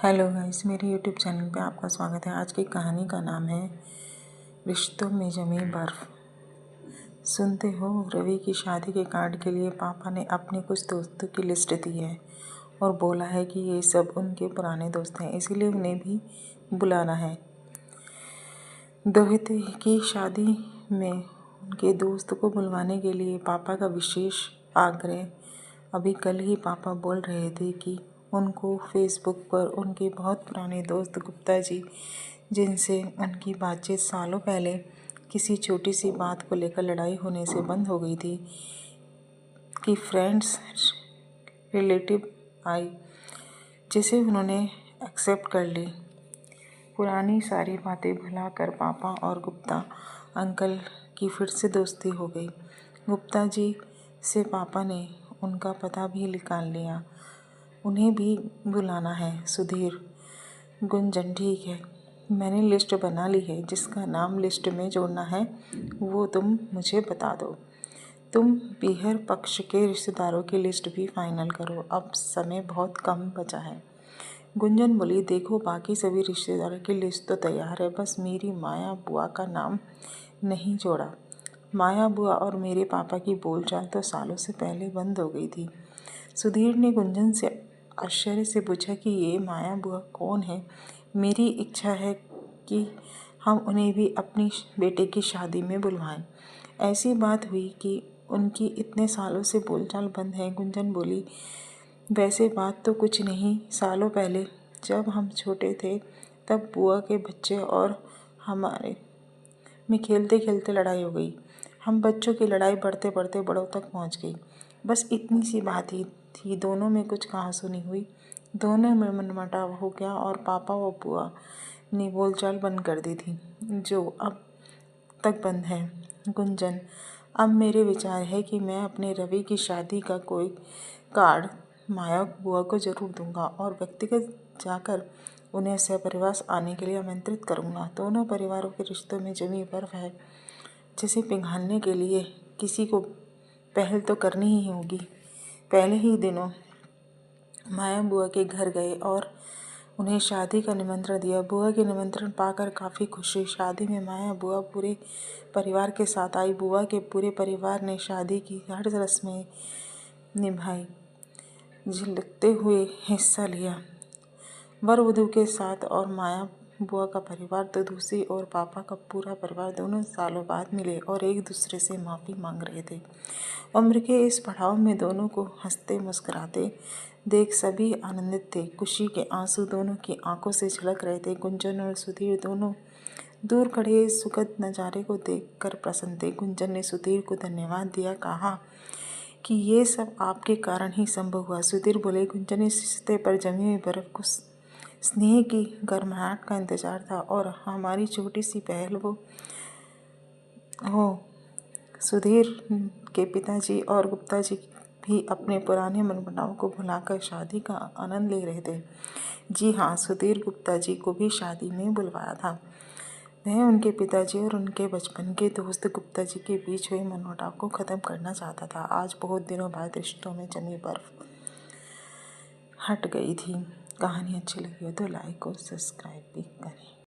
Hello guys, मेरे YouTube channel पे आपका स्वागत है। आज की कहानी का नाम है रिश्तों में जमी बर्फ़। सुनते हो, रवि की शादी के कार्ड के लिए पापा ने अपने कुछ दोस्तों की लिस्ट दी है और बोला है कि ये सब उनके पुराने दोस्त हैं, इसीलिए उन्हें भी बुलाना है। दोहते की शादी में उनके दोस्त को बुलवाने के लिए पापा का विशेष आग्रह। अभी कल ही पापा बोल रहे थे कि उनको फेसबुक पर उनके बहुत पुराने दोस्त गुप्ता जी, जिनसे उनकी बातचीत सालों पहले किसी छोटी सी बात को लेकर लड़ाई होने से बंद हो गई थी, कि फ्रेंड्स रिलेटिव आई, जिसे उन्होंने एक्सेप्ट कर ली। पुरानी सारी बातें भुला कर पापा और गुप्ता अंकल की फिर से दोस्ती हो गई। गुप्ता जी से पापा ने उनका पता भी निकाल लिया। उन्हें भी बुलाना है। सुधीर, गुंजन, ठीक है, मैंने लिस्ट बना ली है। जिसका नाम लिस्ट में जोड़ना है वो तुम मुझे बता दो। तुम पीहर पक्ष के रिश्तेदारों की लिस्ट भी फाइनल करो, अब समय बहुत कम बचा है। गुंजन बोली, देखो, बाकी सभी रिश्तेदारों की लिस्ट तो तैयार है, बस मेरी माया बुआ का नाम नहीं जोड़ा। माया बुआ और मेरे पापा की बोलचाल तो सालों से पहले बंद हो गई थी। सुधीर ने गुंजन से आश्चर्य से पूछा कि ये माया बुआ कौन है? मेरी इच्छा है कि हम उन्हें भी अपनी बेटे की शादी में बुलवाएं। ऐसी बात हुई कि उनकी इतने सालों से बोलचाल बंद है। गुंजन बोली, वैसे बात तो कुछ नहीं, सालों पहले जब हम छोटे थे तब बुआ के बच्चे और हमारे में खेलते खेलते लड़ाई हो गई। हम बच्चों की लड़ाई बढ़ते बढ़ते बड़ों तक पहुंच गई। बस इतनी सी बात ही थी, दोनों में कुछ कहासुनी हुई, दोनों में मनमुटाव हो गया और पापा व बुआ ने बोलचाल बंद कर दी थी, जो अब तक बंद है। गुंजन, अब मेरे विचार है कि मैं अपने रवि की शादी का कोई कार्ड माया बुआ को जरूर दूंगा और व्यक्तिगत जाकर उन्हें सपरिवार आने के लिए आमंत्रित करूंगा। दोनों परिवारों के रिश्तों में जमी बर्फ है, जिसे पिघलने के लिए किसी को पहल तो करनी ही होगी। पहले ही दिनों माया बुआ के घर गए और उन्हें शादी का निमंत्रण दिया। बुआ के निमंत्रण पाकर काफ़ी खुश हुई। शादी में माया बुआ पूरे परिवार के साथ आई। बुआ के पूरे परिवार ने शादी की हर रस्में निभाई, झिलकते हुए हिस्सा लिया। वर वधू के साथ और माया बुआ का परिवार तो दूसरी ओर पापा का पूरा परिवार दोनों सालों बाद मिले और एक दूसरे से माफ़ी मांग रहे थे। उम्र के इस पड़ाव में दोनों को हंसते मुस्कुराते देख सभी आनंदित थे। खुशी के आंसू दोनों की आंखों से झलक रहे थे। गुंजन और सुधीर दोनों दूर खड़े इस सुखद नज़ारे को देखकर प्रसन्न थे। गुंजन ने सुधीर को धन्यवाद दिया, कहा कि ये सब आपके कारण ही संभव हुआ। सुधीर बोले, गुंजन, इस रिश्ते पर जमी हुई बर्फ को स्नेह की गर्माहट का इंतजार था और हमारी छोटी सी पहल वो हो। सुधीर के पिताजी और गुप्ता जी भी अपने पुराने मनमुटाव को भुलाकर शादी का आनंद ले रहे थे। जी हाँ, सुधीर गुप्ता जी को भी शादी में बुलवाया था। वह उनके पिताजी और उनके बचपन के दोस्त गुप्ता जी के बीच हुए मनमुटाव को ख़त्म करना चाहता था। आज बहुत दिनों बाद रिश्तों में जमी बर्फ हट गई थी। कहानी अच्छी लगी हो तो लाइक और सब्सक्राइब भी करें।